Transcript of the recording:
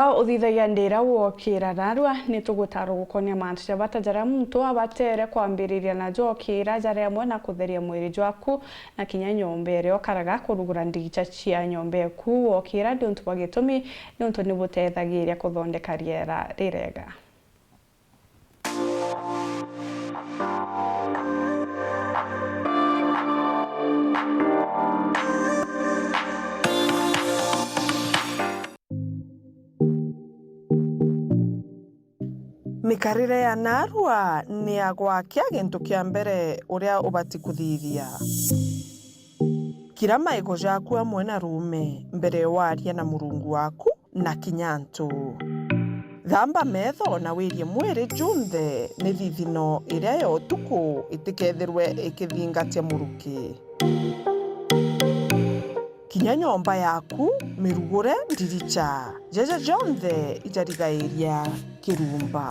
Uthithagia ndira wokira narua ni tugutaro gukonia mantu ja bata jaria muntu abatere kwambiriria na jokira jaria amwe na kutheria mwiri jwaku na kinya nyomba iria ukaraga kurugura ndigica cia nyomba eku wokira ndi untu bwa gitumi ni untu ni butethagiria kuthondeka riera rirega. Mikarire ya narua ni ya gwakia gintu kia mbere uria ubati kuthithia. Kira maigo jaku amwe na rume mbere waria na Murungu waku na kinyantu. Thamba metho na wirie mwiri junthe ni thithino iria ya utuku itikethirwe ikithingatia muruki. Kinya nyomba yaku mirugure ndiricha jeje jonthe ijarigairia kirumba.